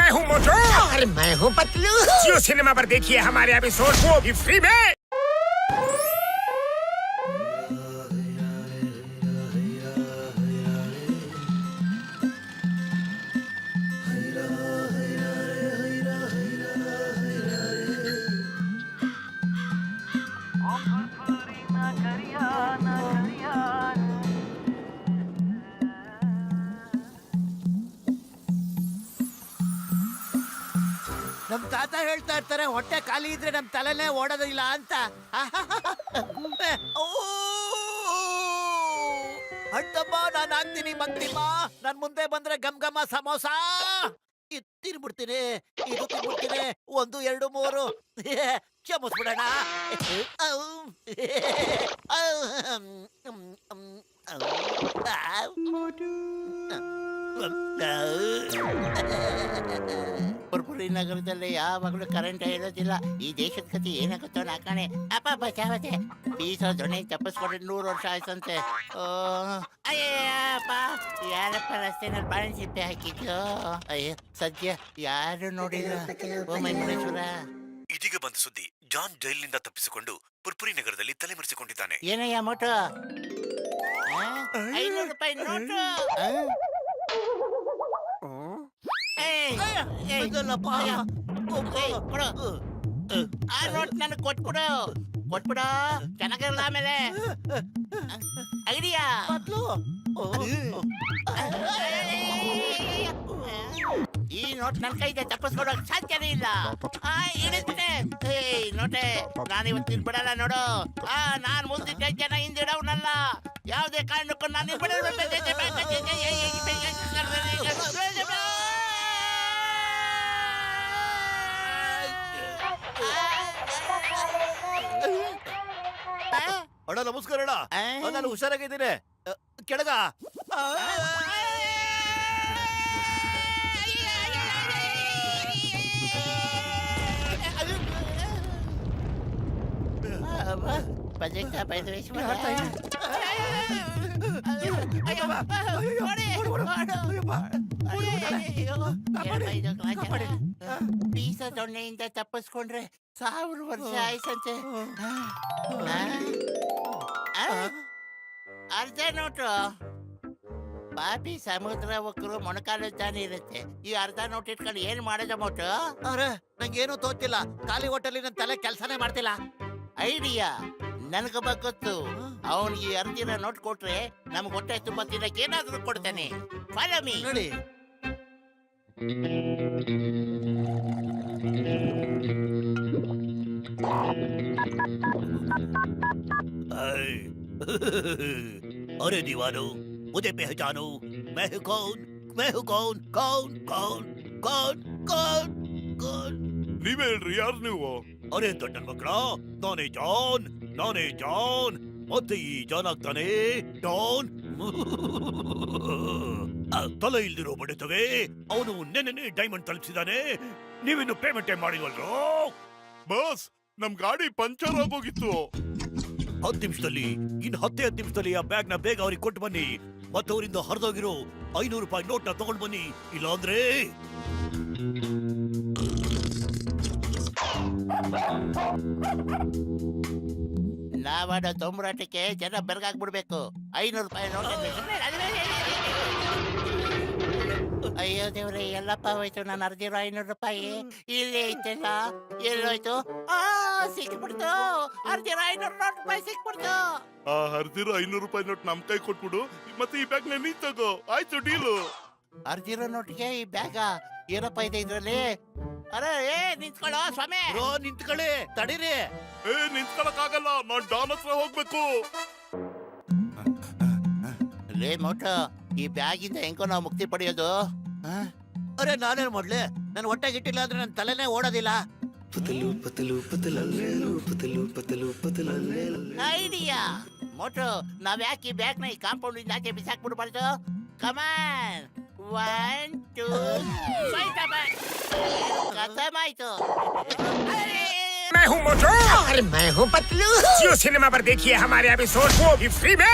मैं हूँ मोटू और मैं हूँ पतलू। जियो सिनेमा पर देखिए हमारे एपिसोड को भी फ्री में। ನಮ್ ತಾತ ಹೇಳ್ತಾ ಇರ್ತಾರೆ, ಹೊಟ್ಟೆ ಖಾಲಿ ಇದ್ರೆ ನಮ್ ತಲೆನೇ ಓಡೋದಿಲ್ಲ ಅಂತ. ಹಣ್ಣಮ್ಮ, ನಾನು ಆಗ್ತೀನಿ ಮಂಗ್ನಿಮ್ಮ. ನನ್ ಮುಂದೆ ಬಂದ್ರೆ ಗಮ್ ಘಮ ಸಮೋಸ ತಿನ್ಬಿಡ್ತೀನಿ, ಇದು ತಿನ್ಬಿಡ್ತೀನಿ. 1 2 3 ಕ್ಷಮಿಸ್ಬಿಡೋಣ. ಪುರ್ಪುರಿ ನಗರದಲ್ಲಿ ಯಾವಾಗಲೂ ಕರೆಂಟ್ ಇರೋದಿಲ್ಲ. ಈ ದೇಶದ ಕತೆ ಏನಾಗುತ್ತೋ ನಾಕಾಣೆ. ಅಪ್ಪ ಬಚಾವತೆ ಬೀಸೋ ದೊಣ್ಣೆ ತಪ್ಪಿಸ್ಕೊಂಡ್ರೆ 100 ವರ್ಷ ಆಯ್ತಂತೆ. ಅಯ್ಯಪ್ಪ, ಯಾರಪ್ಪ ರಸ್ತೆನಲ್ಲಿ ಬಾಳೆ ಸಿಪ್ಪೆ ಹಾಕಿದ್ದು? ಅಯ್ಯ, ಸದ್ಯ ಯಾರು ನೋಡಿಲ್ಲ. ಓ ಮೈಮುನೇಶ್ವರ. ಇದೀಗ ಬಂದ ಸುದ್ದಿ, ಜಾನ್ ಜೈಲಿನಿಂದ ತಪ್ಪಿಸಿಕೊಂಡು ಪುರ್ಪುರಿ ನಗರದಲ್ಲಿ ತಲೆಮರೆಸಿಕೊಂಡಿದ್ದಾನೆ. ಏನಯ್ಯ ಮೋಟು? 500 ರೂಪಾಯಿ ನೋಟು. ಆ ನೋಟ್ ನನಗೆ ಕೊಟ್ಬಿಡು. ಚೆನ್ನಾಗಿರಲ್ಲ. ಆಮೇಲೆ ಐಡಿಯಾ ಈ ನೋಟ್ ನನ್ನ ಕೈಗೆ ತಪ್ಪಿಸ್ಕೊಡೋಕ್ ಸಾಧ್ಯನೇ ಇಲ್ಲ. ಹಿಡಿದ್ಬಿಟ್ಟೆ. ನೋಟೆ, ನಾನು ಇವತ್ತು ಬಿಡಲ್ಲ ನೋಡು. ನಾನ್ ಮುಂದಿದ್ದ ಜನ ಹಿಂದಿಡವನಲ್ಲ. ಯಾವುದೇ ಕಾರಣಕ್ಕೂ ನಾನು ಅಣ್ಣ ನಮಸ್ಕಾರ ಅಣ್ಣ. ನಾನು ಹುಷಾರಾಗಿದ್ದೀನಿ. ಕೆಳಗ ಬಜೆಟ್ ಬೈದ್ರೇಶ್ವರ. ಬೀಸ ದೊಣ್ಣೆಯಿಂದ ತಪ್ಪಿಸ್ಕೊಂಡ್ರೆ 1000 ವರ್ಷ ಆಯ್ತಂತೆ. ಅರ್ಧ ನೋಟು. ಪಾಪಿ ಸಮುದ್ರ ಒಕ್ಕರು ಮೊಣಕಾಲುದ್ದಾನೆ ಇರುತ್ತೆ. ಈ ಅರ್ಧ ನೋಟ್ ಇಟ್ಕೊಂಡು ಏನ್ ಮಾಡೋದ ಮೋಟು? ಅರೆ, ನಂಗೇನು ತೋಚಿಲ್ಲ. ಖಾಲಿ ಹೋಟೆಲ್ ನನ್ನ ತಲೆ ಕೆಲಸನೇ ಮಾಡ್ತಿಲ್ಲ. ಐಡಿಯಾ ನನಗೊಬ್ಬ ಗೊತ್ತು. ಅವನಿಗೆ ಅರ್ಜಿನ ನೋಟ್ ಕೊಟ್ರೆ ನಮ್ಗೆ ಹೊಟ್ಟೆ ತುಂಬ ತಿನ್ನಕ್ಕೆ ಏನಾದ್ರೂ ಕೊಡ್ತಾನೆ. Follow me. ನೋಡಿ, अरे दीवानो, मुझे पहचानो. मैं हूँ कौन? मैं हूँ कौन? कौन कौन कौन कौन कौन? ನೀವೇ ಹೇಳ್ರಿ, ಯಾರು ನೀವು? ಅರೆ ದೊಡ್ಡನ್ ಮಕ್ಕಳ, ನಾನೇ ಜಾನ್. ಮತ್ತೆ ಈ ಜಾನ್ ಆಗ್ತಾನೆ ಡಾನ್. ತಲೆ ಇಲ್ದಿರೋ ಬಡಿತವೆ. ಅವನು ನೆನ್ನೆ ಡೈಮಂಡ್ ತಲುಪಿಸಿದಾನೆ. ನೀವಿನ್ನು ಪೇಮೆಂಟ್ ಮಾಡಿಲ್ವಲ್ರೋ? ಬಾಸ್, ನಮ್ ಗಾಡಿ ಪಂಚರ್ ಆಗೋಗಿತ್ತು. 10 ನಿಮಿಷದಲ್ಲಿ, ಇನ್ನು 10 ನಿಮಿಷದಲ್ಲಿ ಆ ಬ್ಯಾಗ್ ನ ಬೇಗ ಅವ್ರಿಗೆ ಕೊಟ್ಟು ಬನ್ನಿ. ಮತ್ತೆ ಅವರಿಂದ ಹರಿದೋಗಿರೋ 500 ರೂಪಾಯಿ ನೋಟ್ ನ ತಗೊಂಡು ಬನ್ನಿ. ಇಲ್ಲಾಂದ್ರೆ ನಾವಾಡೋ ತೊಂಬರಾಟಕ್ಕೆ ಜನ ಬೆರಗಾಗ್ಬಿಡ್ಬೇಕು. 500 ರೂಪಾಯಿ ನೋಟ್. ಅಯ್ಯೋ ದೇವ್ರೆ, ಎಲ್ಲಪ್ಪ ಹೋಯ್ತು. ನಾನು ಅರ್ಜಿರೋ 500 ರೂಪಾಯಿ ಇಲ್ಲೇ ಐತೆಲ್ಲ. ಎಲ್ಲೋಯ್ತು? ಸಿಕ್ಬಿಡ್ತು. ಅರ್ಜಿರೋ 500 ರೂಪಾಯಿ ಸಿಕ್ಬಿಡ್ತು. ಹರಿದಿರೋ 500 ರೂಪಾಯಿ ನೋಟ್ ನಮ್ ಕೈ ಕೊಟ್ಬಿಡು. ಮತ್ತೆ ಈ ಬ್ಯಾಗ್ ನೀ ತಗೋ. ಆಯ್ತು, ಡೀಲು. ಅರ್ಜಿರೋ ನೋಟ್ಗೆ ಈ ಬ್ಯಾಗ ಏನಪ್ಪ ಇದೆ ಇದ್ರಲ್ಲಿ? ಅರೆ, ನಿಂತ್ಕೊಳ್ಳೋ ಸ್ವಾಮಿ. ನಿಂತ್ಕೊಳ್ಳಿ, ತಡೀರಿ. ನಿಂತ್ಕೊಳಕ್ ಆಗಲ್ಲ, ನಾನ್ ಡಾನ್ ಹತ್ರ ಹೋಗ್ಬೇಕು. ಲೇ ಮೋಟು, ಈ ಬ್ಯಾಗಿಂದ ಹೆಂಗೋ ನಾವು ಮುಕ್ತಿ ಪಡೆಯೋದು? ಅರೆ, ನಾನೇನ್ ಮಾಡ್ಲಿ? ನನ್ ಹೊಟ್ಟೆಗೆ ಇಟ್ಟಿಲ್ಲ ಅಂದ್ರೆ ನನ್ನ ತಲೆನೇ ಓಡೋದಿಲ್ಲ. ಐಡಿಯಾ ಮೋಟು, ನಾವ್ ಯಾಕೆ ಈ ಬ್ಯಾಗ್ ನ ಈ ಕಾಂಪೌಂಡ್ ಇಂದ ಆಚೆ ಬಿಸಾಕ್ಬಿಡ್ಬಾರ್ದು? ಕಮಾನ್, 1 2 खत्म आयतो। मैं हूँ मोटू और मैं हूँ पतलू। जियो सिनेमा पर देखिए हमारे एपिसोड को भी फ्री में।